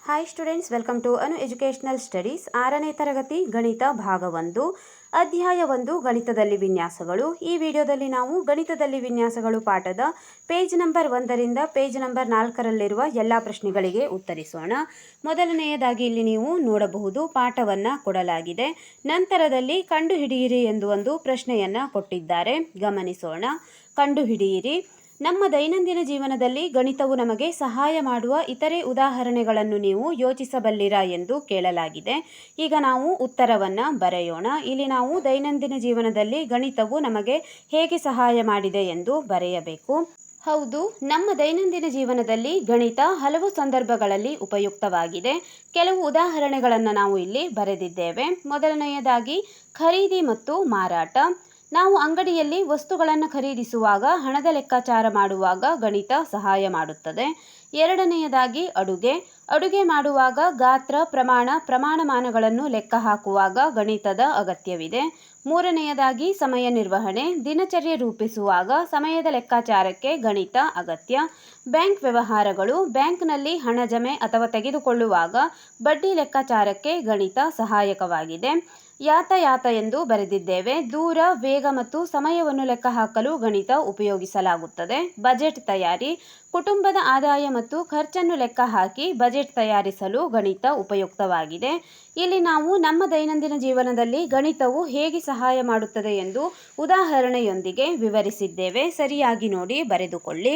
Hi students, welcome to Anu educational studies. 6ನೇ ತರಗತಿ ಗಣಿತ ಭಾಗ 1 ಅಧ್ಯಾಯ 1 ಗಣಿತದಲ್ಲಿ ವಿನ್ಯಾಸಗಳು. ಈ ವಿಡಿಯೋದಲ್ಲಿ ನಾವು ಗಣಿತದಲ್ಲಿ ವಿನ್ಯಾಸಗಳು ಪಾಠದ ಪೇಜ್ ನಂಬರ್ 1ರಿಂದ ಪೇಜ್ ನಂಬರ್ 4ರಲ್ಲಿರುವ ಎಲ್ಲ ಪ್ರಶ್ನೆಗಳಿಗೆ ಉತ್ತರಿಸೋಣ. ಮೊದಲನೆಯದಾಗಿ ಇಲ್ಲಿ ನೀವು ನೋಡಬಹುದು, ಪಾಠವನ್ನು ಕೊಡಲಾಗಿದೆ. ನಂತರದಲ್ಲಿ ಕಂಡುಹಿಡಿಯಿರಿ ಎಂದು ಒಂದು ಪ್ರಶ್ನೆಯನ್ನು ಕೊಟ್ಟಿದ್ದಾರೆ. ಗಮನಿಸೋಣ. ಕಂಡುಹಿಡಿಯಿರಿ. ನಮ್ಮ ದೈನಂದಿನ ಜೀವನದಲ್ಲಿ ಗಣಿತವು ನಮಗೆ ಸಹಾಯ ಮಾಡುವ ಇತರೆ ಉದಾಹರಣೆಗಳನ್ನು ನೀವು ಯೋಚಿಸಬಲ್ಲಿರಾ ಎಂದು ಕೇಳಲಾಗಿದೆ. ಈಗ ನಾವು ಉತ್ತರವನ್ನು ಬರೆಯೋಣ. ಇಲ್ಲಿ ನಾವು ದೈನಂದಿನ ಜೀವನದಲ್ಲಿ ಗಣಿತವು ನಮಗೆ ಹೇಗೆ ಸಹಾಯ ಮಾಡಿದೆ ಎಂದು ಬರೆಯಬೇಕು. ಹೌದು, ನಮ್ಮ ದೈನಂದಿನ ಜೀವನದಲ್ಲಿ ಗಣಿತ ಹಲವು ಸಂದರ್ಭಗಳಲ್ಲಿ ಉಪಯುಕ್ತವಾಗಿದೆ. ಕೆಲವು ಉದಾಹರಣೆಗಳನ್ನು ನಾವು ಇಲ್ಲಿ ಬರೆದಿದ್ದೇವೆ. ಮೊದಲನೆಯದಾಗಿ ಖರೀದಿ ಮತ್ತು ಮಾರಾಟ. ನಾವು ಅಂಗಡಿಯಲ್ಲಿ ವಸ್ತುಗಳನ್ನು ಖರೀದಿಸುವಾಗ ಹಣದ ಲೆಕ್ಕಾಚಾರ ಮಾಡುವಾಗ ಗಣಿತ ಸಹಾಯ ಮಾಡುತ್ತದೆ. ಎರಡನೆಯದಾಗಿ ಅಡುಗೆ ಮಾಡುವಾಗ ಗಾತ್ರ, ಪ್ರಮಾಣಮಾನಗಳನ್ನು ಲೆಕ್ಕ ಹಾಕುವಾಗ ಗಣಿತದ ಅಗತ್ಯವಿದೆ. ಮೂರನೆಯದಾಗಿ ಸಮಯ ನಿರ್ವಹಣೆ. ದಿನಚರ್ಯೆ ರೂಪಿಸುವಾಗ ಸಮಯದ ಲೆಕ್ಕಾಚಾರಕ್ಕೆ ಗಣಿತ ಅಗತ್ಯ. ಬ್ಯಾಂಕ್ ವ್ಯವಹಾರಗಳು. ಬ್ಯಾಂಕ್ನಲ್ಲಿ ಹಣ ಜಮೆ ಅಥವಾ ತೆಗೆದುಕೊಳ್ಳುವಾಗ ಬಡ್ಡಿ ಲೆಕ್ಕಾಚಾರಕ್ಕೆ ಗಣಿತ ಸಹಾಯಕವಾಗಿದೆ. ಯಾತಾಯಾತ ಎಂದು ಬರೆದಿದ್ದೇವೆ. ದೂರ, ವೇಗ ಮತ್ತು ಸಮಯವನ್ನು ಲೆಕ್ಕ ಹಾಕಲು ಗಣಿತ ಉಪಯೋಗಿಸಲಾಗುತ್ತದೆ. ಬಜೆಟ್ ತಯಾರಿ. ಕುಟುಂಬದ ಆದಾಯ ಮತ್ತು ಖರ್ಚನ್ನು ಲೆಕ್ಕ ಹಾಕಿ ಬಜೆಟ್ ತಯಾರಿಸಲು ಗಣಿತ ಉಪಯುಕ್ತವಾಗಿದೆ. ಇಲ್ಲಿ ನಾವು ನಮ್ಮ ದೈನಂದಿನ ಜೀವನದಲ್ಲಿ ಗಣಿತವು ಹೇಗೆ ಸಹಾಯ ಮಾಡುತ್ತದೆ ಎಂದು ಉದಾಹರಣೆಯೊಂದಿಗೆ ವಿವರಿಸಿದ್ದೇವೆ. ಸರಿಯಾಗಿ ನೋಡಿ ಬರೆದುಕೊಳ್ಳಿ.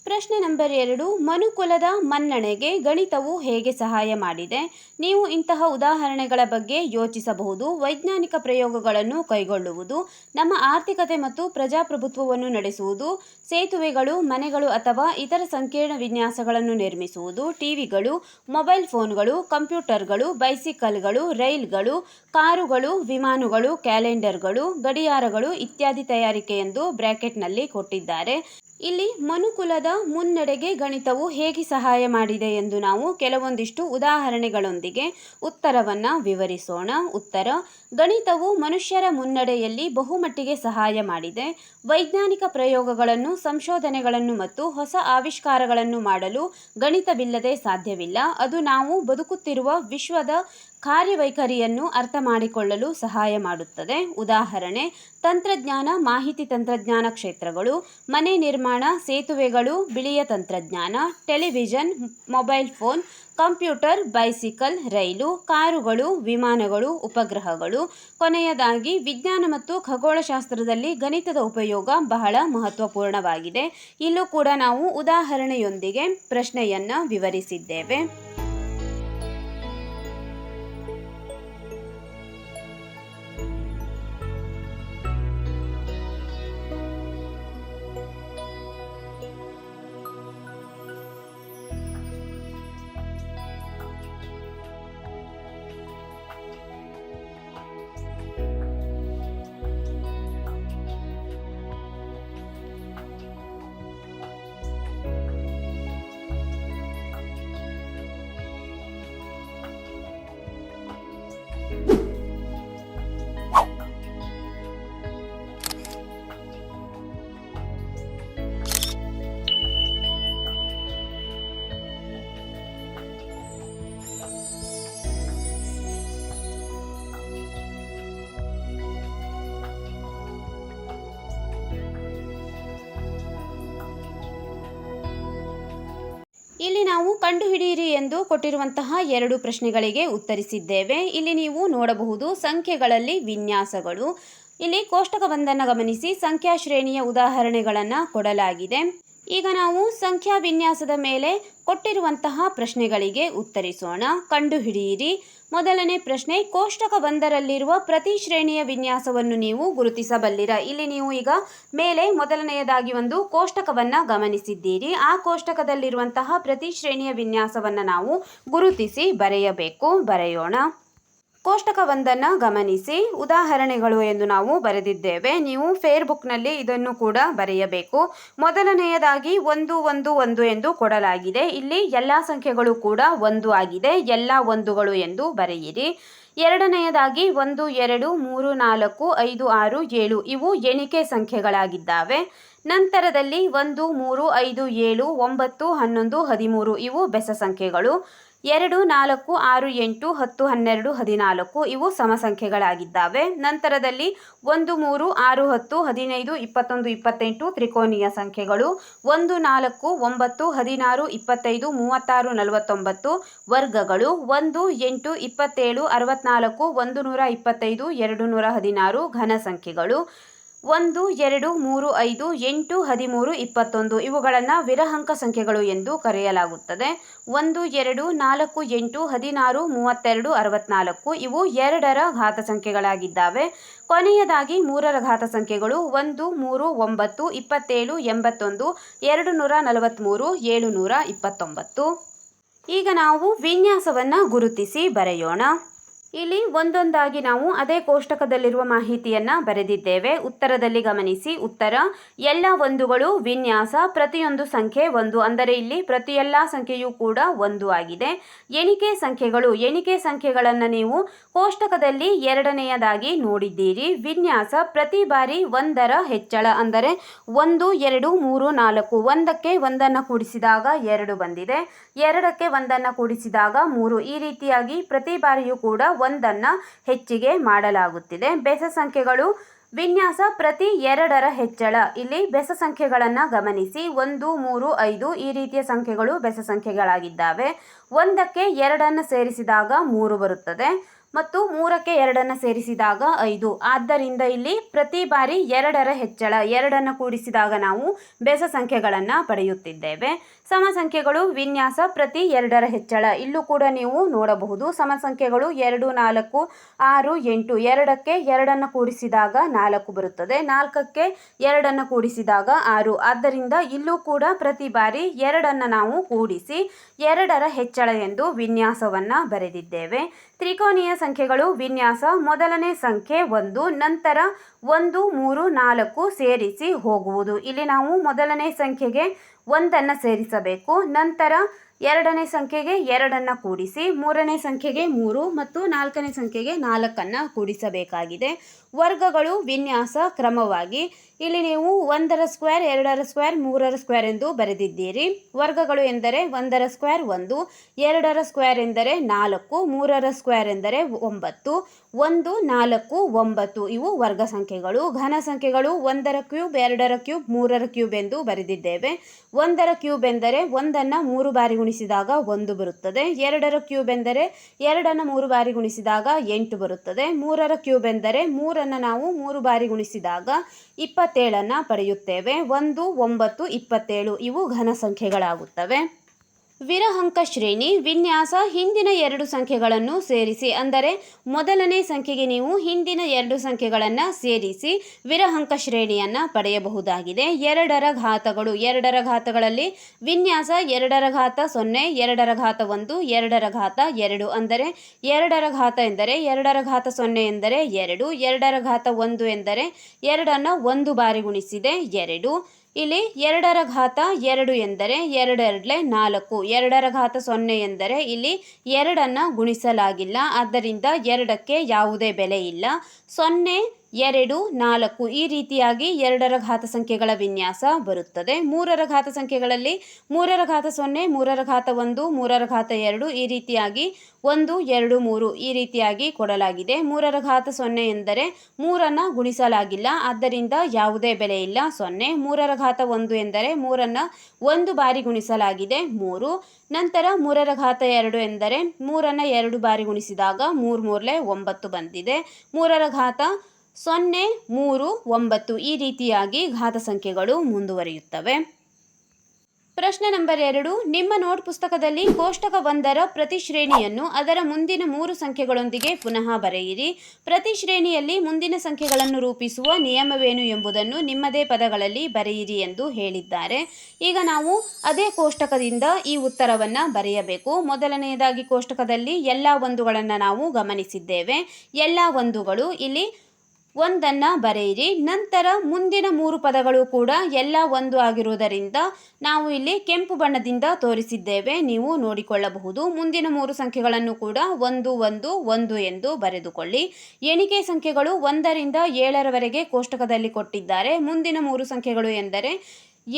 ಪ್ರಶ್ನೆ ನಂಬರ್ 2, ಮನುಕುಲದ ಮನ್ನಣೆಗೆ ಗಣಿತವು ಹೇಗೆ ಸಹಾಯ ಮಾಡಿದೆ? ನೀವು ಇಂತಹ ಉದಾಹರಣೆಗಳ ಬಗ್ಗೆ ಯೋಚಿಸಬಹುದು. ವೈಜ್ಞಾನಿಕ ಪ್ರಯೋಗಗಳನ್ನು ಕೈಗೊಳ್ಳುವುದು, ನಮ್ಮ ಆರ್ಥಿಕತೆ ಮತ್ತು ಪ್ರಜಾಪ್ರಭುತ್ವವನ್ನು ನಡೆಸುವುದು, ಸೇತುವೆಗಳು, ಮನೆಗಳು ಅಥವಾ ಇತರ ಸಂಕೀರ್ಣ ವಿನ್ಯಾಸಗಳನ್ನು ನಿರ್ಮಿಸುವುದು, ಟಿವಿಗಳು, ಮೊಬೈಲ್ ಫೋನ್ಗಳು, ಕಂಪ್ಯೂಟರ್ಗಳು, ಬೈಸಿಕಲ್ಗಳು, ರೈಲ್ಗಳು, ಕಾರುಗಳು, ವಿಮಾನಗಳು, ಕ್ಯಾಲೆಂಡರ್ಗಳು, ಗಡಿಯಾರಗಳು ಇತ್ಯಾದಿ ತಯಾರಿಕೆ ಎಂದು ಬ್ರಾಕೆಟ್ನಲ್ಲಿ ಕೊಟ್ಟಿದ್ದಾರೆ. ಇಲ್ಲಿ ಮನುಕುಲದ ಮುನ್ನಡೆಗೆ ಗಣಿತವು ಹೇಗೆ ಸಹಾಯ ಮಾಡಿದೆ ಎಂದು ನಾವು ಕೆಲವೊಂದಿಷ್ಟು ಉದಾಹರಣೆಗಳೊಂದಿಗೆ ಉತ್ತರವನ್ನು ವಿವರಿಸೋಣ. ಉತ್ತರ: ಗಣಿತವು ಮನುಷ್ಯರ ಮುನ್ನಡೆಯಲ್ಲಿ ಬಹುಮಟ್ಟಿಗೆ ಸಹಾಯ ಮಾಡಿದೆ. ವೈಜ್ಞಾನಿಕ ಪ್ರಯೋಗಗಳನ್ನು, ಸಂಶೋಧನೆಗಳನ್ನು ಮತ್ತು ಹೊಸ ಆವಿಷ್ಕಾರಗಳನ್ನು ಮಾಡಲು ಗಣಿತವಿಲ್ಲದೆ ಸಾಧ್ಯವಿಲ್ಲ. ಅದು ನಾವು ಬದುಕುತ್ತಿರುವ ವಿಶ್ವದ ಕಾರ್ಯವೈಖರಿಯನ್ನು ಅರ್ಥ ಮಾಡಿಕೊಳ್ಳಲು ಸಹಾಯ ಮಾಡುತ್ತದೆ. ಉದಾಹರಣೆ: ತಂತ್ರಜ್ಞಾನ, ಮಾಹಿತಿ ತಂತ್ರಜ್ಞಾನ ಕ್ಷೇತ್ರಗಳು, ಮನೆ ನಿರ್ಮಾಣ, ಸೇತುವೆಗಳು, ಬಿಳಿಯ ತಂತ್ರಜ್ಞಾನ, television, mobile phone, computer, bicycle, ರೈಲು, ಕಾರುಗಳು, ವಿಮಾನಗಳು, ಉಪಗ್ರಹಗಳು. ಕೊನೆಯದಾಗಿ ವಿಜ್ಞಾನ ಮತ್ತು ಖಗೋಳಶಾಸ್ತ್ರದಲ್ಲಿ ಗಣಿತದ ಉಪಯೋಗ ಬಹಳ ಮಹತ್ವಪೂರ್ಣವಾಗಿದೆ. ಇಲ್ಲೂ ಕೂಡ ನಾವು ಉದಾಹರಣೆಯೊಂದಿಗೆ ಪ್ರಶ್ನೆಯನ್ನು ವಿವರಿಸಿದ್ದೇವೆ. ಇಲ್ಲಿ ನಾವು ಕಂಡುಹಿಡಿಯಿರಿ ಎಂದು ಕೊಟ್ಟಿರುವಂತಹ 2 ಪ್ರಶ್ನೆಗಳಿಗೆ ಉತ್ತರಿಸಿದ್ದೇವೆ. ಇಲ್ಲಿ ನೀವು ನೋಡಬಹುದು ಸಂಖ್ಯೆಗಳಲ್ಲಿ ವಿನ್ಯಾಸಗಳು. ಇಲ್ಲಿ ಕೋಷ್ಟಕವೊಂದನ್ನು ಗಮನಿಸಿ ಸಂಖ್ಯಾ ಶ್ರೇಣಿಯ ಉದಾಹರಣೆಗಳನ್ನು ಕೊಡಲಾಗಿದೆ. ಈಗ ನಾವು ಸಂಖ್ಯಾ ವಿನ್ಯಾಸದ ಮೇಲೆ ಕೊಟ್ಟಿರುವಂತಹ ಪ್ರಶ್ನೆಗಳಿಗೆ ಉತ್ತರಿಸೋಣ. ಕಂಡುಹಿಡಿಯಿರಿ. ಮೊದಲನೇ ಪ್ರಶ್ನೆ, ಕೋಷ್ಟಕವೊಂದರಲ್ಲಿರುವ ಪ್ರತಿ ಶ್ರೇಣಿಯ ವಿನ್ಯಾಸವನ್ನು ನೀವು ಗುರುತಿಸಬಲ್ಲಿರಾ? ಇಲ್ಲಿ ನೀವು ಈಗ ಮೇಲೆ ಮೊದಲನೆಯದಾಗಿ ಒಂದು ಕೋಷ್ಟಕವನ್ನು ಗಮನಿಸಿದ್ದೀರಿ. ಆ ಕೋಷ್ಟಕದಲ್ಲಿರುವಂತಹ ಪ್ರತಿ ಶ್ರೇಣಿಯ ವಿನ್ಯಾಸವನ್ನು ನಾವು ಗುರುತಿಸಿ ಬರೆಯಬೇಕು. ಬರೆಯೋಣ. ಕೋಷ್ಟಕವೊಂದನ್ನು ಗಮನಿಸಿ ಉದಾಹರಣೆಗಳು ಎಂದು ನಾವು ಬರೆದಿದ್ದೇವೆ. ನೀವು ಫೇರ್ಬುಕ್ನಲ್ಲಿ ಇದನ್ನು ಕೂಡ ಬರೆಯಬೇಕು. ಮೊದಲನೆಯದಾಗಿ 1 1 1 ಎಂದು ಕೊಡಲಾಗಿದೆ. ಇಲ್ಲಿ ಎಲ್ಲ ಸಂಖ್ಯೆಗಳು ಕೂಡ 1 ಆಗಿದೆ. ಎಲ್ಲ 1ಗಳು ಎಂದು ಬರೆಯಿರಿ. ಎರಡನೆಯದಾಗಿ 1 2 3 4 5 6 7 ಇವು ಎಣಿಕೆ ಸಂಖ್ಯೆಗಳಾಗಿದ್ದಾವೆ. ನಂತರದಲ್ಲಿ 1 3 5 7 9 11 13 ಇವು ಬೆಸ ಸಂಖ್ಯೆಗಳು. 2 4 6 8 10 12 14 ಇವು ಸಮ ಸಂಖ್ಯೆಗಳಾಗಿದ್ದಾವೆ. ನಂತರದಲ್ಲಿ 1 3 6 10 15 21 28 ತ್ರಿಕೋನೀಯ ಸಂಖ್ಯೆಗಳು. 1 4 9 16 25 36 49 ವರ್ಗಗಳು. 1 8 27 64 125 216 ಘನ ಸಂಖ್ಯೆಗಳು. 1 2 3 5 8 13 21 ಇವುಗಳನ್ನು ವಿರಹಂಕ ಸಂಖ್ಯೆಗಳು ಎಂದು ಕರೆಯಲಾಗುತ್ತದೆ. 1 2 4 8 16 32 64 ಇವು 2ರ ಘಾತ ಸಂಖ್ಯೆಗಳಾಗಿದ್ದಾವೆ. ಕೊನೆಯದಾಗಿ 3ರ ಘಾತ ಸಂಖ್ಯೆಗಳು 1 3 9 27 81 243 729. ಈಗ ನಾವು ವಿನ್ಯಾಸವನ್ನು ಗುರುತಿಸಿ ಬರೆಯೋಣ. ಇಲ್ಲಿ ಒಂದೊಂದಾಗಿ ನಾವು ಅದೇ ಕೋಷ್ಟಕದಲ್ಲಿರುವ ಮಾಹಿತಿಯನ್ನು ಬರೆದಿದ್ದೇವೆ. ಉತ್ತರದಲ್ಲಿ ಗಮನಿಸಿ. ಉತ್ತರ ಎಲ್ಲ 1ಗಳು ವಿನ್ಯಾಸ ಪ್ರತಿಯೊಂದು ಸಂಖ್ಯೆ 1 ಅಂದರೆ ಇಲ್ಲಿ ಪ್ರತಿಯೆಲ್ಲ ಸಂಖ್ಯೆಯೂ ಕೂಡ 1 ಆಗಿದೆ. ಎಣಿಕೆ ಸಂಖ್ಯೆಗಳು. ಎಣಿಕೆ ಸಂಖ್ಯೆಗಳನ್ನು ನೀವು ಕೋಷ್ಟಕದಲ್ಲಿ ಎರಡನೆಯದಾಗಿ ನೋಡಿದ್ದೀರಿ. ವಿನ್ಯಾಸ ಪ್ರತಿ ಬಾರಿ 1ರ ಹೆಚ್ಚಳ ಅಂದರೆ 1 2 3 4 1ಕ್ಕೆ 1ನ್ನು ಕೂಡಿಸಿದಾಗ 2 ಬಂದಿದೆ. 2ಕ್ಕೆ 1ನ್ನು ಕೂಡಿಸಿದಾಗ 3 ಈ ರೀತಿಯಾಗಿ ಪ್ರತಿ ಬಾರಿಯೂ ಕೂಡ 1ನ್ನು ಹೆಚ್ಚಿಗೆ ಮಾಡಲಾಗುತ್ತಿದೆ. ಬೆಸ ಸಂಖ್ಯೆಗಳು. ವಿನ್ಯಾಸ ಪ್ರತಿ 2ರ ಹೆಚ್ಚಳ. ಇಲ್ಲಿ ಬೆಸ ಸಂಖ್ಯೆಗಳನ್ನು ಗಮನಿಸಿ. 1 3 5 ಈ ರೀತಿಯ ಸಂಖ್ಯೆಗಳು ಬೆಸ ಸಂಖ್ಯೆಗಳಾಗಿದ್ದಾವೆ. 1ಕ್ಕೆ 2ನ್ನು ಸೇರಿಸಿದಾಗ 3 ಬರುತ್ತದೆ ಮತ್ತು 3ಕ್ಕೆ 2ನ್ನು ಸೇರಿಸಿದಾಗ 5. ಆದ್ದರಿಂದ ಇಲ್ಲಿ ಪ್ರತಿ ಬಾರಿ 2ರ ಹೆಚ್ಚಳ. 2ನ್ನು ಕೂಡಿಸಿದಾಗ ನಾವು ಬೆಸ ಸಂಖ್ಯೆಗಳನ್ನು ಪಡೆಯುತ್ತಿದ್ದೇವೆ. ಸಮ ಸಂಖ್ಯೆಗಳು. ವಿನ್ಯಾಸ ಪ್ರತಿ 2ರ ಹೆಚ್ಚಳ. ಇಲ್ಲೂ ಕೂಡ ನೀವು ನೋಡಬಹುದು ಸಮ ಸಂಖ್ಯೆಗಳು 2 4 6 8. 2ಕ್ಕೆ 2ನ್ನು ಕೂಡಿಸಿದಾಗ 4 ಬರುತ್ತದೆ. 4ಕ್ಕೆ 2ನ್ನು ಕೂಡಿಸಿದಾಗ 6. ಆದ್ದರಿಂದ ಇಲ್ಲೂ ಕೂಡ ಪ್ರತಿ ಬಾರಿ 2ನ್ನು ನಾವು ಕೂಡಿಸಿ 2ರ ಹೆಚ್ಚಳ ಎಂದು ವಿನ್ಯಾಸವನ್ನು ಬರೆದಿದ್ದೇವೆ. ತ್ರಿಕೋನೀಯ ಸಂಖ್ಯೆಗಳು. ವಿನ್ಯಾಸ ಮೊದಲನೇ ಸಂಖ್ಯೆ 1 ನಂತರ 1 3 4 ಸೇರಿಸಿ ಹೋಗುವುದು. ಇಲ್ಲಿ ನಾವು ಮೊದಲನೇ ಸಂಖ್ಯೆಗೆ 1ನ್ನು ಸೇರಿಸಬೇಕು. ನಂತರ ಎರಡನೇ ಸಂಖ್ಯೆಗೆ 2ನ್ನು ಕೂಡಿಸಿ, ಮೂರನೇ ಸಂಖ್ಯೆಗೆ 3 ಮತ್ತು ನಾಲ್ಕನೇ ಸಂಖ್ಯೆಗೆ 4ನ್ನು ಕೂಡಿಸಬೇಕಾಗಿದೆ. ವರ್ಗಗಳು. ವಿನ್ಯಾಸ ಕ್ರಮವಾಗಿ ಇಲ್ಲಿ ನೀವು 1ರ ಸ್ಕ್ವೇರ್ 2ರ ಸ್ಕ್ವೇರ್ 3ರ ಸ್ಕ್ವೇರ್ ಎಂದು ಬರೆದಿದ್ದೀರಿ. ವರ್ಗಗಳು ಎಂದರೆ 1ರ ಸ್ಕ್ವೇರ್ 1, 2ರ ಸ್ಕ್ವೇರ್ ಎಂದರೆ 4, 3ರ ಸ್ಕ್ವೇರ್ ಎಂದರೆ 9, 1 4 9 ಇವು ವರ್ಗ ಸಂಖ್ಯೆಗಳು. ಘನ ಸಂಖ್ಯೆಗಳು 1ರ ಕ್ಯೂಬ್ 2ರ ಕ್ಯೂಬ್ 3ರ ಕ್ಯೂಬ್ ಎಂದು ಬರೆದಿದ್ದೇವೆ. 1ರ ಕ್ಯೂಬ್ ಎಂದರೆ 1ನ್ನು 3 ಬಾರಿ ಗುಣಿಸಿದಾಗ 1 ಬರುತ್ತದೆ. 2ರ ಕ್ಯೂಬ್ ಎಂದರೆ 2ನ್ನು 3 ಬಾರಿ ಗುಣಿಸಿದಾಗ 8 ಬರುತ್ತದೆ. 3ರ ಕ್ಯೂಬ್ ಎಂದರೆ 3ನ್ನು ನಾವು 3 ಬಾರಿ ಗುಣಿಸಿದಾಗ 27ನ್ನು ಪಡೆಯುತ್ತೇವೆ. 1 9 27 ಇವು ಘನ ಸಂಖ್ಯೆಗಳಾಗುತ್ತವೆ. ವಿರಹಂಕ ಶ್ರೇಣಿ. ವಿನ್ಯಾಸ ಹಿಂದಿನ 2 ಸಂಖ್ಯೆಗಳನ್ನು ಸೇರಿಸಿ, ಅಂದರೆ ಮೊದಲನೇ ಸಂಖ್ಯೆಗೆ ನೀವು ಹಿಂದಿನ 2 ಸಂಖ್ಯೆಗಳನ್ನು ಸೇರಿಸಿ ವಿರಹಂಕ ಶ್ರೇಣಿಯನ್ನು ಪಡೆಯಬಹುದಾಗಿದೆ. 2ರ ಘಾತಗಳು. 2ರ ಘಾತಗಳಲ್ಲಿ ವಿನ್ಯಾಸ 2ರ ಘಾತ 0, 2ರ ಘಾತ 1, 2ರ ಘಾತ 2, ಅಂದರೆ 2ರ ಘಾತ ಎಂದರೆ 2ರ ಘಾತ 0 ಎಂದರೆ 2, 2ರ ಘಾತ 1 ಎಂದರೆ 2ನ್ನು 1 ಬಾರಿ ಗುಣಿಸಿದೆ 2. ಇಲ್ಲಿ 2ರ ಘಾತ 2 ಎಂದರೆ 2 2 4, 2ರ ಘಾತ 0 ಎಂದರೆ ಇಲ್ಲಿ 2ನ್ನು ಗುಣಿಸಲಾಗಿಲ್ಲ, ಆದ್ದರಿಂದ 2ಕ್ಕೆ ಯಾವುದೇ ಬೆಲೆ ಇಲ್ಲ. 0 2, 4 ಈ ರೀತಿಯಾಗಿ 2ರ ಘಾತ ಸಂಖ್ಯೆಗಳ ವಿನ್ಯಾಸ ಬರುತ್ತದೆ. 3ರ ಘಾತ ಸಂಖ್ಯೆಗಳಲ್ಲಿ 3ರ ಘಾತ 0, 3ರ ಘಾತ 1, 3ರ ಘಾತ 2 ಈ ರೀತಿಯಾಗಿ 1, 2, 3 ಈ ರೀತಿಯಾಗಿ ಕೊಡಲಾಗಿದೆ. 3ರ ಘಾತ 0 ಎಂದರೆ 3ಅನ್ನು ಗುಣಿಸಲಾಗಿಲ್ಲ, ಆದ್ದರಿಂದ ಯಾವುದೇ ಬೆಲೆ ಇಲ್ಲ 0. 3ರ ಘಾತ 1 ಎಂದರೆ 3ಅನ್ನು 1 ಬಾರಿ ಗುಣಿಸಲಾಗಿದೆ 3. ನಂತರ 3ರ ಘಾತ 2 ಎಂದರೆ 3ಅನ್ನು 2 ಬಾರಿ ಗುಣಿಸಿದಾಗ 3 3 9 ಬಂದಿದೆ. 3ರ ಘಾತ 0, 3, 9 ಈ ರೀತಿಯಾಗಿ ಘಾತ ಸಂಖ್ಯೆಗಳು ಮುಂದುವರಿಯುತ್ತವೆ. ಪ್ರಶ್ನೆ ನಂಬರ್ 2, ನಿಮ್ಮ ನೋಟ್ ಪುಸ್ತಕದಲ್ಲಿ ಕೋಷ್ಟಕ 1ರ ಪ್ರತಿ ಶ್ರೇಣಿಯನ್ನು ಅದರ ಮುಂದಿನ 3 ಸಂಖ್ಯೆಗಳೊಂದಿಗೆ ಪುನಃ ಬರೆಯಿರಿ. ಪ್ರತಿ ಶ್ರೇಣಿಯಲ್ಲಿ ಮುಂದಿನ ಸಂಖ್ಯೆಗಳನ್ನು ರೂಪಿಸುವ ನಿಯಮವೇನು ಎಂಬುದನ್ನು ನಿಮ್ಮದೇ ಪದಗಳಲ್ಲಿ ಬರೆಯಿರಿ ಎಂದು ಹೇಳಿದ್ದಾರೆ. ಈಗ ನಾವು ಅದೇ ಕೋಷ್ಟಕದಿಂದ ಈ ಉತ್ತರವನ್ನು ಬರೆಯಬೇಕು. ಮೊದಲನೆಯದಾಗಿ ಕೋಷ್ಟಕದಲ್ಲಿ ಎಲ್ಲ ಒಂದುಗಳನ್ನು ನಾವು ಗಮನಿಸಿದ್ದೇವೆ. ಎಲ್ಲ ಒಂದುಗಳು ಇಲ್ಲಿ 1ಅನ್ನು ಬರೆಯಿರಿ. ನಂತರ ಮುಂದಿನ 3 ಪದಗಳು ಕೂಡ ಎಲ್ಲ 1 ಆಗಿರುವುದರಿಂದ ನಾವು ಇಲ್ಲಿ ಕೆಂಪು ಬಣ್ಣದಿಂದ ತೋರಿಸಿದ್ದೇವೆ, ನೀವು ನೋಡಿಕೊಳ್ಳಬಹುದು. ಮುಂದಿನ 3 ಸಂಖ್ಯೆಗಳನ್ನು ಕೂಡ 1 1 1 ಎಂದು ಬರೆದುಕೊಳ್ಳಿ. ಎಣಿಕೆ ಸಂಖ್ಯೆಗಳು 1ರಿಂದ 7ರವರೆಗೆ ಕೋಷ್ಟಕದಲ್ಲಿ ಕೊಟ್ಟಿದ್ದಾರೆ. ಮುಂದಿನ 3 ಸಂಖ್ಯೆಗಳು ಎಂದರೆ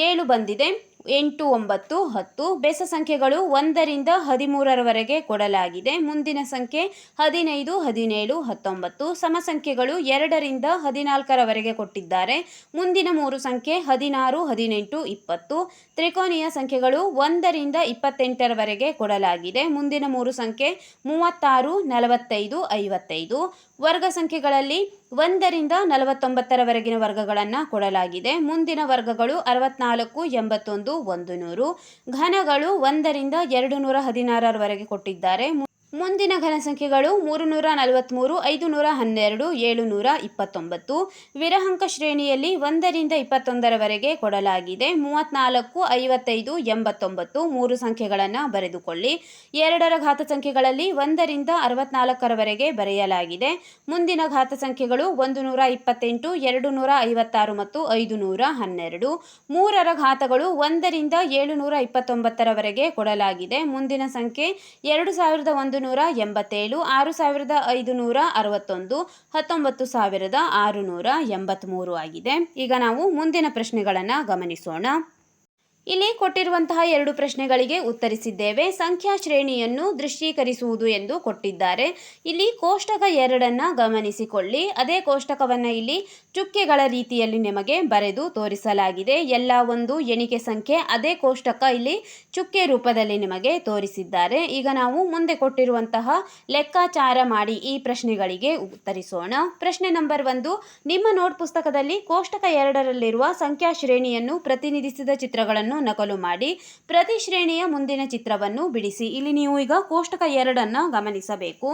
7 ಬಂದಿದೆ, 8, 9, 10. ಬೆಸ ಸಂಖ್ಯೆಗಳು 1ರಿಂದ 13ರವರೆಗೆ ಕೊಡಲಾಗಿದೆ. ಮುಂದಿನ ಸಂಖ್ಯೆ 15, 17, 19. ಸಮ ಸಂಖ್ಯೆಗಳು 2ರಿಂದ 14ರವರೆಗೆ ಕೊಟ್ಟಿದ್ದಾರೆ. ಮುಂದಿನ 3 ಸಂಖ್ಯೆ 16, 18, 20. ತ್ರಿಕೋನೀಯ ಸಂಖ್ಯೆಗಳು 1ರಿಂದ 28ರವರೆಗೆ ಕೊಡಲಾಗಿದೆ. ಮುಂದಿನ 3 ಸಂಖ್ಯೆ 36, 45, 55. ವರ್ಗ ಸಂಖ್ಯೆಗಳಲ್ಲಿ 1ರಿಂದ 49ರವರೆಗಿನ ವರ್ಗಗಳನ್ನು ಕೊಡಲಾಗಿದೆ. ಮುಂದಿನ ವರ್ಗಗಳು 64, 81, 100. ಘನಗಳು 1ರಿಂದ 216ರವರೆಗೆ ಕೊಟ್ಟಿದ್ದಾರೆ. ಮುಂದಿನ ಘನ ಸಂಖ್ಯೆಗಳು 343, 512, 729. ವಿರಹಾಂಕ ಶ್ರೇಣಿಯಲ್ಲಿ 1ರಿಂದ 21ರವರೆಗೆ ಕೊಡಲಾಗಿದೆ. 34, 55, 89 3 ಸಂಖ್ಯೆಗಳನ್ನು ಬರೆದುಕೊಳ್ಳಿ. 2ರ ಘಾತ ಸಂಖ್ಯೆಗಳಲ್ಲಿ 1ರಿಂದ 64ರವರೆಗೆ ಬರೆಯಲಾಗಿದೆ. ಮುಂದಿನ ಘಾತ ಸಂಖ್ಯೆಗಳು 128, 256 ಮತ್ತು 512. 3ರ ಘಾತಗಳು 1ರಿಂದ 729ರವರೆಗೆ ಕೊಡಲಾಗಿದೆ. ಮುಂದಿನ ಸಂಖ್ಯೆ 2187, 6561, 19683 ಆಗಿದೆ. ಈಗ ನಾವು ಮುಂದಿನ ಪ್ರಶ್ನೆಗಳನ್ನು ಗಮನಿಸೋಣ. ಇಲ್ಲಿ ಕೊಟ್ಟಿರುವಂತಹ 2 ಪ್ರಶ್ನೆಗಳಿಗೆ ಉತ್ತರಿಸಿದ್ದೇವೆ. ಸಂಖ್ಯಾ ಶ್ರೇಣಿಯನ್ನು ದೃಶ್ಯೀಕರಿಸುವುದು ಎಂದು ಕೊಟ್ಟಿದ್ದಾರೆ. ಇಲ್ಲಿ ಕೋಷ್ಟಕ 2ಅನ್ನು ಗಮನಿಸಿಕೊಳ್ಳಿ. ಅದೇ ಕೋಷ್ಟಕವನ್ನು ಇಲ್ಲಿ ಚುಕ್ಕೆಗಳ ರೀತಿಯಲ್ಲಿ ನಿಮಗೆ ಬರೆದು ತೋರಿಸಲಾಗಿದೆ. ಎಲ್ಲ ಒಂದು ಎಣಿಕೆ ಸಂಖ್ಯೆ ಅದೇ ಕೋಷ್ಟಕ ಇಲ್ಲಿ ಚುಕ್ಕೆ ರೂಪದಲ್ಲಿ ನಿಮಗೆ ತೋರಿಸಿದ್ದಾರೆ. ಈಗ ನಾವು ಮುಂದೆ ಕೊಟ್ಟಿರುವಂತಹ ಲೆಕ್ಕಾಚಾರ ಮಾಡಿ ಈ ಪ್ರಶ್ನೆಗಳಿಗೆ ಉತ್ತರಿಸೋಣ. ಪ್ರಶ್ನೆ ನಂಬರ್ 1, ನಿಮ್ಮ ನೋಟ್ ಪುಸ್ತಕದಲ್ಲಿ ಕೋಷ್ಟಕ 2ರಲ್ಲಿರುವ ಸಂಖ್ಯಾ ಶ್ರೇಣಿಯನ್ನು ಪ್ರತಿನಿಧಿಸಿದ ಚಿತ್ರಗಳನ್ನು ನಕಲು ಮಾಡಿ ಪ್ರತಿ ಶ್ರೇಣಿಯ ಮುಂದಿನ ಚಿತ್ರವನ್ನು ಬಿಡಿಸಿ. ಇಲ್ಲಿ ನೀವು ಈಗ ಕೋಷ್ಟಕ 2ಅನ್ನು ಗಮನಿಸಬೇಕು.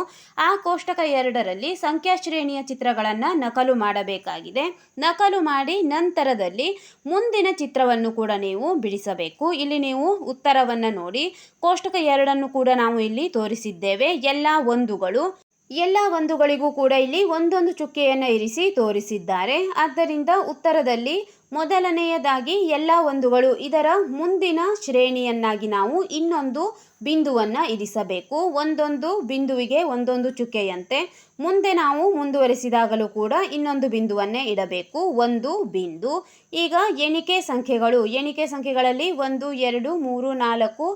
ಆ ಕೋಷ್ಟಕ 2ರಲ್ಲಿ ಸಂಖ್ಯಾ ಶ್ರೇಣಿಯ ಚಿತ್ರಗಳನ್ನು ನಕಲು ಮಾಡಬೇಕಾಗಿದೆ. ನಕಲು ಮಾಡಿ ನಂತರದಲ್ಲಿ ಮುಂದಿನ ಚಿತ್ರವನ್ನು ಕೂಡ ನೀವು ಬಿಡಿಸಬೇಕು. ಇಲ್ಲಿ ನೀವು ಉತ್ತರವನ್ನು ನೋಡಿ. ಕೋಷ್ಟಕ 2ಅನ್ನು ಕೂಡ ನಾವು ಇಲ್ಲಿ ತೋರಿಸಿದ್ದೇವೆ. ಎಲ್ಲ ಒಂದುಗಳಿಗೂ ಕೂಡ ಇಲ್ಲಿ ಒಂದೊಂದು ಚುಕ್ಕೆಯನ್ನು ಇರಿಸಿ ತೋರಿಸಿದ್ದಾರೆ. ಆದ್ದರಿಂದ ಉತ್ತರದಲ್ಲಿ ಮೊದಲನೆಯದಾಗಿ ಎಲ್ಲ ಒಂದುಗಳು ಇದರ ಮುಂದಿನ ಶ್ರೇಣಿಯನ್ನಾಗಿ ನಾವು ಇನ್ನೊಂದು ಬಿಂದುವನ್ನು ಇರಿಸಬೇಕು. ಒಂದೊಂದು ಬಿಂದುವಿಗೆ ಒಂದೊಂದು ಚುಕ್ಕೆಯಂತೆ ಮುಂದೆ ನಾವು ಮುಂದುವರಿಸಿದಾಗಲೂ ಕೂಡ ಇನ್ನೊಂದು ಬಿಂದುವನ್ನೇ ಇಡಬೇಕು, ಒಂದು ಬಿಂದು. ಈಗ ಎಣಿಕೆ ಸಂಖ್ಯೆಗಳಲ್ಲಿ 1, 2, 3, 4,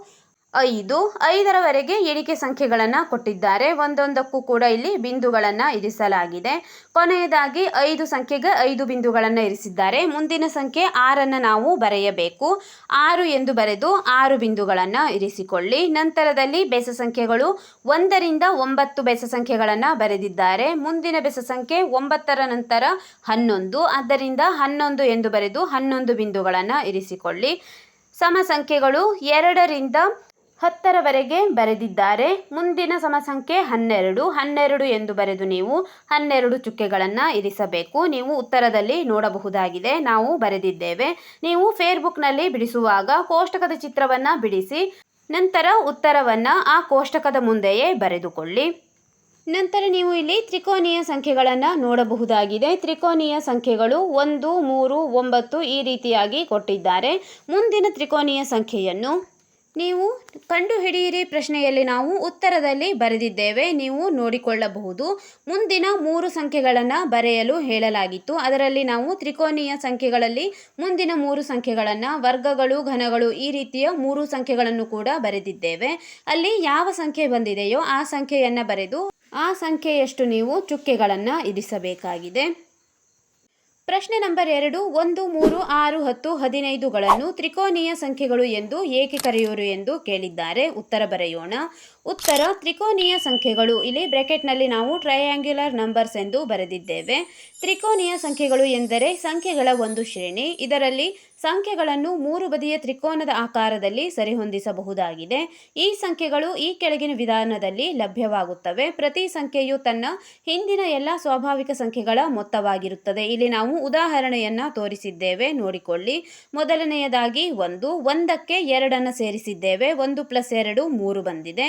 5ರವರೆಗೆ ಎಣಿಕೆ ಸಂಖ್ಯೆಗಳನ್ನು ಕೊಟ್ಟಿದ್ದಾರೆ. ಒಂದೊಂದಕ್ಕೂ ಕೂಡ ಇಲ್ಲಿ ಬಿಂದುಗಳನ್ನು ಇರಿಸಲಾಗಿದೆ. ಕೊನೆಯದಾಗಿ 5 ಸಂಖ್ಯೆಗೆ 5 ಬಿಂದುಗಳನ್ನು ಇರಿಸಿದ್ದಾರೆ. ಮುಂದಿನ ಸಂಖ್ಯೆ 6ಅನ್ನು ನಾವು ಬರೆಯಬೇಕು. 6 ಎಂದು ಬರೆದು 6 ಬಿಂದುಗಳನ್ನು ಇರಿಸಿಕೊಳ್ಳಿ. ನಂತರದಲ್ಲಿ ಬೆಸ ಸಂಖ್ಯೆಗಳು 1ರಿಂದ 9 ಬೆಸ ಸಂಖ್ಯೆಗಳನ್ನು ಬರೆದಿದ್ದಾರೆ. ಮುಂದಿನ ಬೆಸ ಸಂಖ್ಯೆ 9ರ ನಂತರ 11, ಆದ್ದರಿಂದ 11 ಎಂದು ಬರೆದು 11 ಬಿಂದುಗಳನ್ನು ಇರಿಸಿಕೊಳ್ಳಿ. ಸಮ ಸಂಖ್ಯೆಗಳು 2ರಿಂದ 10ರವರೆಗೆ ಬರೆದಿದ್ದಾರೆ. ಮುಂದಿನ ಸಮ ಸಂಖ್ಯೆ 12 ಎಂದು ಬರೆದು ನೀವು 12 ಚುಕ್ಕೆಗಳನ್ನು ಇರಿಸಬೇಕು. ನೀವು ಉತ್ತರದಲ್ಲಿ ನೋಡಬಹುದಾಗಿದೆ, ನಾವು ಬರೆದಿದ್ದೇವೆ. ನೀವು ಫೇರ್ಬುಕ್ನಲ್ಲಿ ಬಿಡಿಸುವಾಗ ಕೋಷ್ಟಕದ ಚಿತ್ರವನ್ನು ಬಿಡಿಸಿ ನಂತರ ಉತ್ತರವನ್ನು ಆ ಕೋಷ್ಟಕದ ಮುಂದೆಯೇ ಬರೆದುಕೊಳ್ಳಿ. ನಂತರ ನೀವು ಇಲ್ಲಿ ತ್ರಿಕೋನೀಯ ಸಂಖ್ಯೆಗಳನ್ನು ನೋಡಬಹುದಾಗಿದೆ. ತ್ರಿಕೋನೀಯ ಸಂಖ್ಯೆಗಳು 1, 3, 9 ಈ ರೀತಿಯಾಗಿ ಕೊಟ್ಟಿದ್ದಾರೆ. ಮುಂದಿನ ತ್ರಿಕೋನೀಯ ಸಂಖ್ಯೆಯನ್ನು ನೀವು ಕಂಡುಹಿಡಿಯಿರಿ ಪ್ರಶ್ನೆಯಲ್ಲಿ ನಾವು ಉತ್ತರದಲ್ಲಿ ಬರೆದಿದ್ದೇವೆ, ನೀವು ನೋಡಿಕೊಳ್ಳಬಹುದು. ಮುಂದಿನ 3 ಸಂಖ್ಯೆಗಳನ್ನು ಬರೆಯಲು ಹೇಳಲಾಗಿತ್ತು. ಅದರಲ್ಲಿ ನಾವು ತ್ರಿಕೋನೀಯ ಸಂಖ್ಯೆಗಳಲ್ಲಿ ಮುಂದಿನ 3 ಸಂಖ್ಯೆಗಳನ್ನು, ವರ್ಗಗಳು, ಘನಗಳು ಈ ರೀತಿಯ 3 ಸಂಖ್ಯೆಗಳನ್ನು ಕೂಡ ಬರೆದಿದ್ದೇವೆ. ಅಲ್ಲಿ ಯಾವ ಸಂಖ್ಯೆ ಬಂದಿದೆಯೋ ಆ ಸಂಖ್ಯೆಯನ್ನು ಬರೆದು ಆ ಸಂಖ್ಯೆಯಷ್ಟು ನೀವು ಚುಕ್ಕೆಗಳನ್ನು ಇರಿಸಬೇಕಾಗಿದೆ. ಪ್ರಶ್ನೆ ನಂಬರ್ 2, 1, 3, 6, 10, 15ಗಳನ್ನು ತ್ರಿಕೋನೀಯ ಸಂಖ್ಯೆಗಳು ಎಂದು ಏಕೆ ಕರೆಯುವರು ಎಂದು ಕೇಳಿದ್ದಾರೆ. ಉತ್ತರ ಬರೆಯೋಣ. ಉತ್ತರ ತ್ರಿಕೋನೀಯ ಸಂಖ್ಯೆಗಳು, ಇಲ್ಲಿ ಬ್ರಾಕೆಟ್ನಲ್ಲಿ ನಾವು ಟ್ರಯಾಂಗ್ಯುಲರ್ ನಂಬರ್ಸ್ ಎಂದು ಬರೆದಿದ್ದೇವೆ. ತ್ರಿಕೋನೀಯ ಸಂಖ್ಯೆಗಳು ಎಂದರೆ ಸಂಖ್ಯೆಗಳ ಒಂದು ಶ್ರೇಣಿ. ಇದರಲ್ಲಿ ಸಂಖ್ಯೆಗಳನ್ನು 3 ಬದಿಯ ತ್ರಿಕೋನದ ಆಕಾರದಲ್ಲಿ ಸರಿಹೊಂದಿಸಬಹುದಾಗಿದೆ. ಈ ಸಂಖ್ಯೆಗಳು ಈ ಕೆಳಗಿನ ವಿಧಾನದಲ್ಲಿ ಲಭ್ಯವಾಗುತ್ತವೆ. ಪ್ರತಿ ಸಂಖ್ಯೆಯು ತನ್ನ ಹಿಂದಿನ ಎಲ್ಲ ಸ್ವಾಭಾವಿಕ ಸಂಖ್ಯೆಗಳ ಮೊತ್ತವಾಗಿರುತ್ತದೆ. ಇಲ್ಲಿ ನಾವು ಉದಾಹರಣೆಯನ್ನು ತೋರಿಸಿದ್ದೇವೆ, ನೋಡಿಕೊಳ್ಳಿ. ಮೊದಲನೆಯದಾಗಿ 1, 1ಕ್ಕೆ 2 ಸೇರಿಸಿದ್ದೇವೆ. 1 + 2 3 ಬಂದಿದೆ.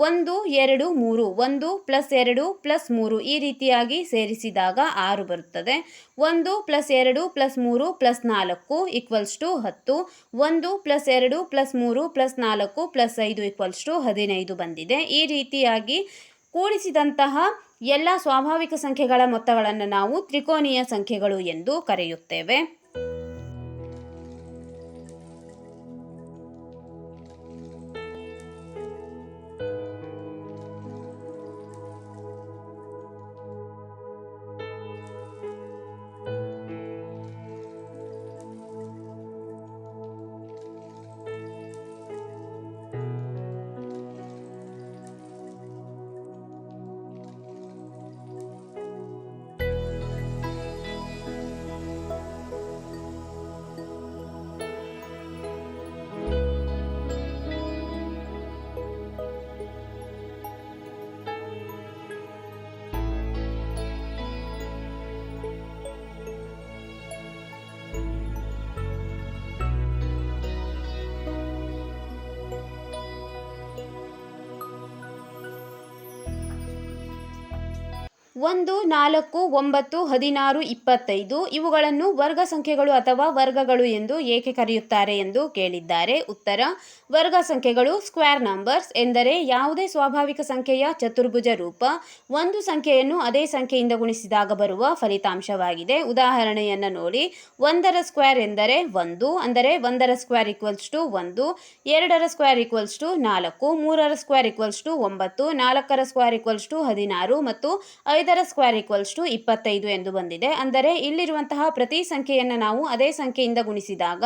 1 2 3, 1 + 2 + 3 ಈ ರೀತಿಯಾಗಿ ಸೇರಿಸಿದಾಗ 6 ಬರುತ್ತದೆ. 1 + 2 + 3 + 4 = 10. 1 + 2 + 3 + 4 + 5 = 15 ಬಂದಿದೆ. ಈ ರೀತಿಯಾಗಿ ಕೂಡಿಸಿದಂತಹ ಎಲ್ಲ ಸ್ವಾಭಾವಿಕ ಸಂಖ್ಯೆಗಳ ಮೊತ್ತಗಳನ್ನು ನಾವು ತ್ರಿಕೋನೀಯ ಸಂಖ್ಯೆಗಳು ಎಂದು ಕರೆಯುತ್ತೇವೆ. ಒಂದು 4, 9, 16, 25 ಇವುಗಳನ್ನು ವರ್ಗ ಸಂಖ್ಯೆಗಳು ಅಥವಾ ವರ್ಗಗಳು ಎಂದು ಏಕೆ ಕರೆಯುತ್ತಾರೆ ಎಂದು ಕೇಳಿದ್ದಾರೆ. ಉತ್ತರ ವರ್ಗ ಸಂಖ್ಯೆಗಳು ಸ್ಕ್ವೇರ್ ನಂಬರ್ಸ್ ಎಂದರೆ ಯಾವುದೇ ಸ್ವಾಭಾವಿಕ ಸಂಖ್ಯೆಯ ಚತುರ್ಭುಜ ರೂಪ. ಒಂದು ಸಂಖ್ಯೆಯನ್ನು ಅದೇ ಸಂಖ್ಯೆಯಿಂದ ಗುಣಿಸಿದಾಗ ಬರುವ ಫಲಿತಾಂಶವಾಗಿದೆ. ಉದಾಹರಣೆಯನ್ನು ನೋಡಿ. 1ರ ಸ್ಕ್ವೇರ್ ಎಂದರೆ 1 ಅಂದರೆ 1ರ ಸ್ಕ್ವೇರ್ = 1, 2ರ ಸ್ಕ್ವೇರ್ = 4, 3ರ ಸ್ಕ್ವೇರ್ = 9, 4ರ ಸ್ಕ್ವೇರ್ = 16 ಮತ್ತು 5ರ ಸ್ಕ್ವೇರ್ = 25 ಎಂದು ಬಂದಿದೆ. ಅಂದರೆ ಇಲ್ಲಿರುವಂತಹ ಪ್ರತಿ ಸಂಖ್ಯೆಯನ್ನು ನಾವು ಅದೇ ಸಂಖ್ಯೆಯಿಂದ ಗುಣಿಸಿದಾಗ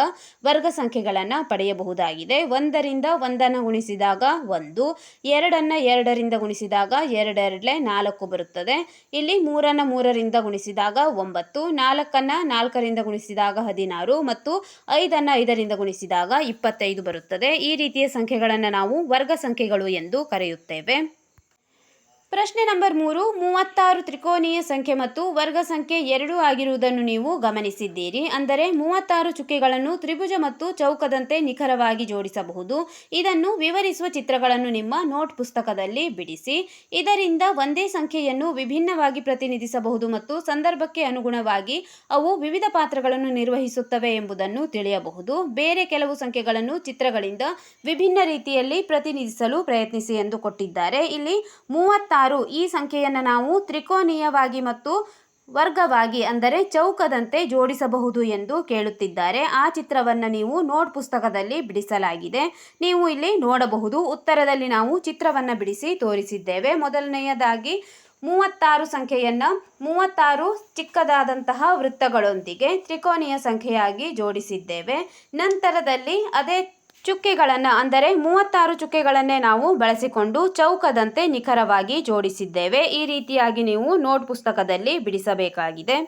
ವರ್ಗ ಸಂಖ್ಯೆಗಳನ್ನು ಪಡೆಯಬಹುದಾಗಿದೆ. 1ರಿಂದ 1ನ್ನು ಗುಣಿಸಿದಾಗ 1, 2ನ್ನು 2ರಿಂದ ಗುಣಿಸಿದಾಗ 2 2 4 ಬರುತ್ತದೆ. ಇಲ್ಲಿ 3ನ್ನು 3ರಿಂದ ಗುಣಿಸಿದಾಗ 9, 4ನ್ನು 4ರಿಂದ ಗುಣಿಸಿದಾಗ 16 ಮತ್ತು 5ನ್ನು 5ರಿಂದ ಗುಣಿಸಿದಾಗ 25 ಬರುತ್ತದೆ. ಈ ರೀತಿಯ ಸಂಖ್ಯೆಗಳನ್ನು ನಾವು ವರ್ಗ ಸಂಖ್ಯೆಗಳು ಎಂದು ಕರೆಯುತ್ತೇವೆ. ಪ್ರಶ್ನೆ ನಂಬರ್ 3, 36 ತ್ರಿಕೋನೀಯ ಸಂಖ್ಯೆ ಮತ್ತು ವರ್ಗ ಸಂಖ್ಯೆ 2 ಆಗಿರುವುದನ್ನು ನೀವು ಗಮನಿಸಿದ್ದೀರಿ. ಅಂದರೆ 36 ಚುಕ್ಕೆಗಳನ್ನು ತ್ರಿಭುಜ ಮತ್ತು ಚೌಕದಂತೆ ನಿಖರವಾಗಿ ಜೋಡಿಸಬಹುದು. ಇದನ್ನು ವಿವರಿಸುವ ಚಿತ್ರಗಳನ್ನು ನಿಮ್ಮ ನೋಟ್ ಪುಸ್ತಕದಲ್ಲಿ ಬಿಡಿಸಿ. ಇದರಿಂದ ಒಂದೇ ಸಂಖ್ಯೆಯನ್ನು ವಿಭಿನ್ನವಾಗಿ ಪ್ರತಿನಿಧಿಸಬಹುದು ಮತ್ತು ಸಂದರ್ಭಕ್ಕೆ ಅನುಗುಣವಾಗಿ ಅವು ವಿವಿಧ ಪಾತ್ರಗಳನ್ನು ನಿರ್ವಹಿಸುತ್ತವೆ ಎಂಬುದನ್ನು ತಿಳಿಯಬಹುದು. ಬೇರೆ ಕೆಲವು ಸಂಖ್ಯೆಗಳನ್ನು ಚಿತ್ರಗಳಿಂದ ವಿಭಿನ್ನ ರೀತಿಯಲ್ಲಿ ಪ್ರತಿನಿಧಿಸಲು ಪ್ರಯತ್ನಿಸಿ ಎಂದು ಕೊಟ್ಟಿದ್ದಾರೆ. ಇಲ್ಲಿ 36 ಈ ಸಂಖ್ಯೆಯನ್ನು ನಾವು ತ್ರಿಕೋನೀಯವಾಗಿ ಮತ್ತು ವರ್ಗವಾಗಿ ಅಂದರೆ ಚೌಕದಂತೆ ಜೋಡಿಸಬಹುದು ಎಂದು ಕೇಳುತ್ತಿದ್ದಾರೆ. ಆ ಚಿತ್ರವನ್ನು ನೀವು ನೋಟ್ ಪುಸ್ತಕದಲ್ಲಿ ಬಿಡಿಸಲಾಗಿದೆ, ನೀವು ಇಲ್ಲಿ ನೋಡಬಹುದು. ಉತ್ತರದಲ್ಲಿ ನಾವು ಚಿತ್ರವನ್ನು ಬಿಡಿಸಿ ತೋರಿಸಿದ್ದೇವೆ. ಮೊದಲನೆಯದಾಗಿ 36 ಸಂಖ್ಯೆಯನ್ನು 36 ಚಿಕ್ಕದಾದಂತಹ ವೃತ್ತಗಳೊಂದಿಗೆ ತ್ರಿಕೋನೀಯ ಸಂಖ್ಯೆಯಾಗಿ ಜೋಡಿಸಿದ್ದೇವೆ. ನಂತರದಲ್ಲಿ ಅದೇ ಚುಕ್ಕೆಗಳನ್ನು ಅಂದರೆ 36 ಚುಕ್ಕೆಗಳನ್ನೇ ನಾವು ಬಳಸಿಕೊಂಡು ಚೌಕದಂತೆ ನಿಖರವಾಗಿ ಜೋಡಿಸಿದ್ದೇವೆ. ಈ ರೀತಿಯಾಗಿ ನೀವು ನೋಟ್ ಪುಸ್ತಕದಲ್ಲಿ ಬಿಡಿಸಬೇಕಾಗಿದೆ.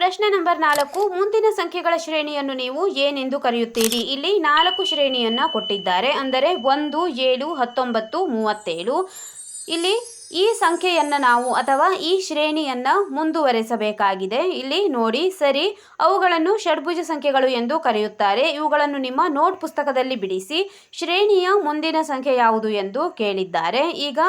ಪ್ರಶ್ನೆ ನಂಬರ್ 4, ಮುಂದಿನ ಸಂಖ್ಯೆಗಳ ಶ್ರೇಣಿಯನ್ನು ನೀವು ಏನೆಂದು ಕರೆಯುತ್ತೀರಿ? ಇಲ್ಲಿ 4 ಶ್ರೇಣಿಯನ್ನು ಕೊಟ್ಟಿದ್ದಾರೆ. ಅಂದರೆ 1, 7, 19, 37. ಇಲ್ಲಿ ಈ ಸಂಖ್ಯೆಯನ್ನು ನಾವು ಅಥವಾ ಈ ಶ್ರೇಣಿಯನ್ನು ಮುಂದುವರೆಸಬೇಕಾಗಿದೆ. ಇಲ್ಲಿ ನೋಡಿ ಸರಿ, ಅವುಗಳನ್ನು ಷಡ್ಭುಜ ಸಂಖ್ಯೆಗಳು ಎಂದು ಕರೆಯುತ್ತಾರೆ. ಇವುಗಳನ್ನು ನಿಮ್ಮ ನೋಟ್ ಪುಸ್ತಕದಲ್ಲಿ ಬಿಡಿಸಿ. ಶ್ರೇಣಿಯ ಮುಂದಿನ ಸಂಖ್ಯೆ ಯಾವುದು ಎಂದು ಕೇಳಿದ್ದಾರೆ. ಈಗ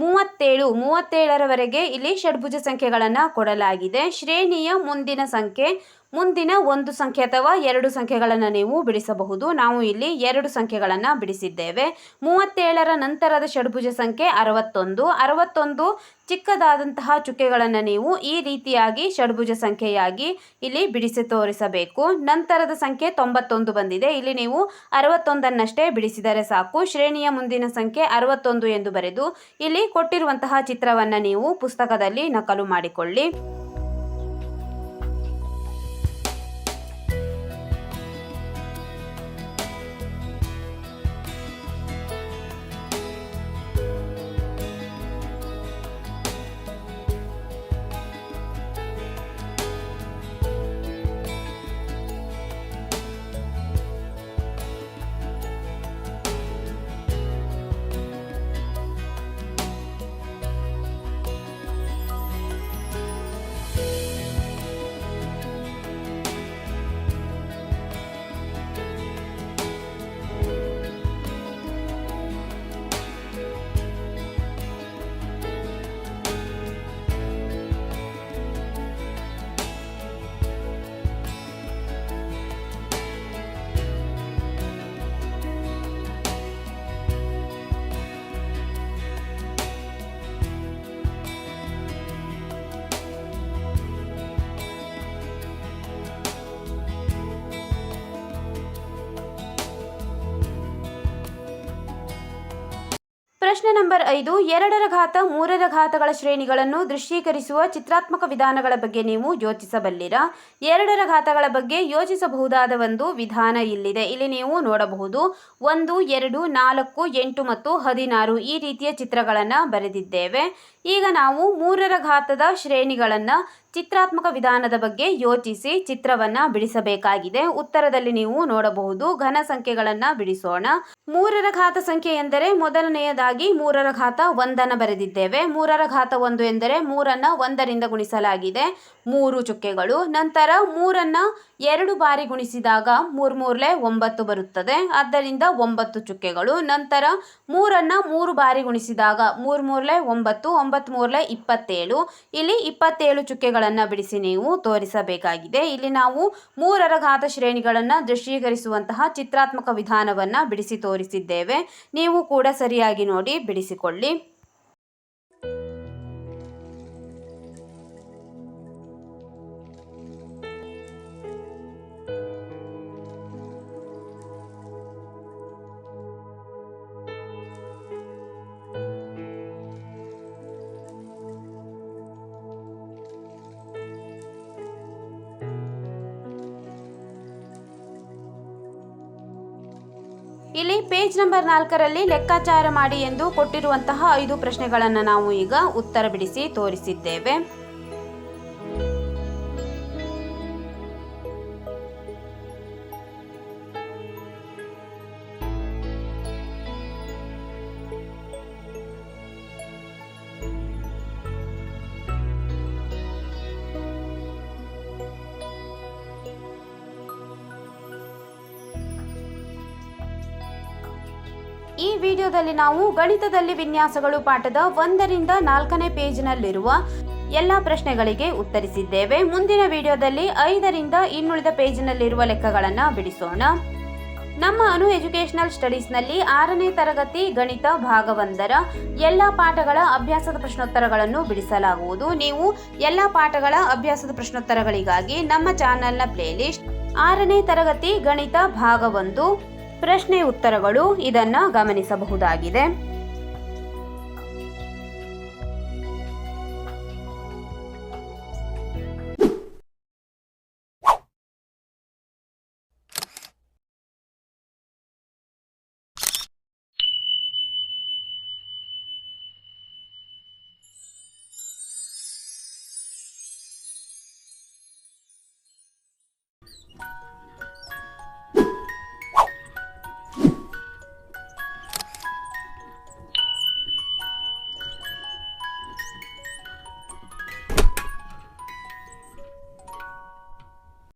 37ರವರೆಗೆ ಇಲ್ಲಿ ಷಡ್ಭುಜ ಸಂಖ್ಯೆಗಳನ್ನು ಕೊಡಲಾಗಿದೆ. ಶ್ರೇಣಿಯ ಮುಂದಿನ ಸಂಖ್ಯೆ, ಮುಂದಿನ ಒಂದು ಸಂಖ್ಯೆ ಅಥವಾ 2 ಸಂಖ್ಯೆಗಳನ್ನು ನೀವು ಬಿಡಿಸಬಹುದು. ನಾವು ಇಲ್ಲಿ 2 ಸಂಖ್ಯೆಗಳನ್ನು ಬಿಡಿಸಿದ್ದೇವೆ. 37ರ ನಂತರದ ಷಡ್ಭುಜ ಸಂಖ್ಯೆ 61. ಚಿಕ್ಕದಾದಂತಹ ಚುಕ್ಕೆಗಳನ್ನು ನೀವು ಈ ರೀತಿಯಾಗಿ ಷಡ್ಭುಜ ಸಂಖ್ಯೆಯಾಗಿ ಇಲ್ಲಿ ಬಿಡಿಸಿ ತೋರಿಸಬೇಕು. ನಂತರದ ಸಂಖ್ಯೆ 91 ಬಂದಿದೆ. ಇಲ್ಲಿ ನೀವು 61ಅನ್ನಷ್ಟೇ ಬಿಡಿಸಿದರೆ ಸಾಕು. ಶ್ರೇಣಿಯ ಮುಂದಿನ ಸಂಖ್ಯೆ 61 ಎಂದು ಬರೆದು ಇಲ್ಲಿ ಕೊಟ್ಟಿರುವಂತಹ ಚಿತ್ರವನ್ನು ನೀವು ಪುಸ್ತಕದಲ್ಲಿ ನಕಲು ಮಾಡಿಕೊಳ್ಳಿ. ಪ್ರಶ್ನೆ ನಂಬರ್ 5, 2ರ ಘಾತ 3ರ ಘಾತಗಳ ಶ್ರೇಣಿಗಳನ್ನು ದೃಶ್ಯೀಕರಿಸುವ ಚಿತ್ರಾತ್ಮಕ ವಿಧಾನಗಳ ಬಗ್ಗೆ ನೀವು ಯೋಚಿಸಬಲ್ಲಿರಾ? 2ರ ಘಾತಗಳ ಬಗ್ಗೆ ಯೋಚಿಸಬಹುದಾದ ಒಂದು ವಿಧಾನ ಇಲ್ಲಿದೆ. ಇಲ್ಲಿ ನೀವು ನೋಡಬಹುದು 1, 2, 4, 8 ಮತ್ತು 16 ಈ ರೀತಿಯ ಚಿತ್ರಗಳನ್ನು ಬರೆದಿದ್ದೇವೆ. ಈಗ ನಾವು 3ರ ಘಾತದ ಶ್ರೇಣಿಗಳನ್ನು ಚಿತ್ರಾತ್ಮಕ ವಿಧಾನದ ಬಗ್ಗೆ ಯೋಚಿಸಿ ಚಿತ್ರವನ್ನು ಬಿಡಿಸಬೇಕಾಗಿದೆ. ಉತ್ತರದಲ್ಲಿ ನೀವು ನೋಡಬಹುದು ಘನ ಸಂಖ್ಯೆಗಳನ್ನು ಬಿಡಿಸೋಣ. 3ರ ಘಾತ ಸಂಖ್ಯೆ ಎಂದರೆ ಮೊದಲನೆಯದಾಗಿ 3ರ ಘಾತ 1 ಬರೆದಿದ್ದೇವೆ. 3ರ ಘಾತ 1 ಎಂದರೆ 3ಅನ್ನು 1ರಿಂದ ಗುಣಿಸಲಾಗಿದೆ, 3 ಚುಕ್ಕೆಗಳು. ನಂತರ 3ಅನ್ನು 2 ಬಾರಿ ಗುಣಿಸಿದಾಗ 3 9 ಬರುತ್ತದೆ, ಆದ್ದರಿಂದ 9 ಚುಕ್ಕೆಗಳು. ನಂತರ 3ಅನ್ನು 3 ಬಾರಿ ಗುಣಿಸಿದಾಗ 3 9, 9 27. ಇಲ್ಲಿ 27 ಚುಕ್ಕೆಗಳನ್ನು ಬಿಡಿಸಿ ನೀವು ತೋರಿಸಬೇಕಾಗಿದೆ. ಇಲ್ಲಿ ನಾವು 3ರ ಘಾತ ಶ್ರೇಣಿಗಳನ್ನು ದೃಶ್ಯೀಕರಿಸುವಂತಹ ಚಿತ್ರಾತ್ಮಕ ವಿಧಾನವನ್ನು ಬಿಡಿಸಿ ತೋರಿಸಿದ್ದೇವೆ. ನೀವು ಕೂಡ ಸರಿಯಾಗಿ ನೋಡಿ ಬಿಡಿಸಿಕೊಳ್ಳಿ. ಇಲ್ಲಿ ಪೇಜ್ ನಂಬರ್ 4ರಲ್ಲಿ ಲೆಕ್ಕಾಚಾರ ಮಾಡಿ ಎಂದು ಕೊಟ್ಟಿರುವಂತಹ 5 ಪ್ರಶ್ನೆಗಳನ್ನು ನಾವು ಈಗ ಉತ್ತರ ಬಿಡಿಸಿ ತೋರಿಸಿದ್ದೇವೆ. ಈ ವಿಡಿಯೋದಲ್ಲಿ ನಾವು ಗಣಿತದಲ್ಲಿ ವಿನ್ಯಾಸಗಳು ಪಾಠದ 1ರಿಂದ 4ನೇ ಪೇಜ್ನಲ್ಲಿರುವ ಎಲ್ಲ ಪ್ರಶ್ನೆಗಳಿಗೆ ಉತ್ತರಿಸಿದ್ದೇವೆ. ಮುಂದಿನ ವಿಡಿಯೋದಲ್ಲಿ 5ರಿಂದ ಇನ್ನುಳಿದ ಪೇಜ್ನಲ್ಲಿರುವ ಲೆಕ್ಕಗಳನ್ನು ಬಿಡಿಸೋಣ. ನಮ್ಮ ಅನು ಎಜುಕೇಷನಲ್ ಸ್ಟಡೀಸ್ನಲ್ಲಿ 6ನೇ ತರಗತಿ ಗಣಿತ ಭಾಗ 1ರ ಎಲ್ಲ ಪಾಠಗಳ ಅಭ್ಯಾಸದ ಪ್ರಶ್ನೋತ್ತರಗಳನ್ನು ಬಿಡಿಸಲಾಗುವುದು. ನೀವು ಎಲ್ಲ ಪಾಠಗಳ ಅಭ್ಯಾಸದ ಪ್ರಶ್ನೋತ್ತರಗಳಿಗಾಗಿ ನಮ್ಮ ಚಾನೆಲ್ನ ಪ್ಲೇಲಿಸ್ಟ್ 6ನೇ ತರಗತಿ ಗಣಿತ ಭಾಗ 1 ಪ್ರಶ್ನೆ ಉತ್ತರಗಳು ಇದನ್ನು ಗಮನಿಸಬಹುದಾಗಿದೆ.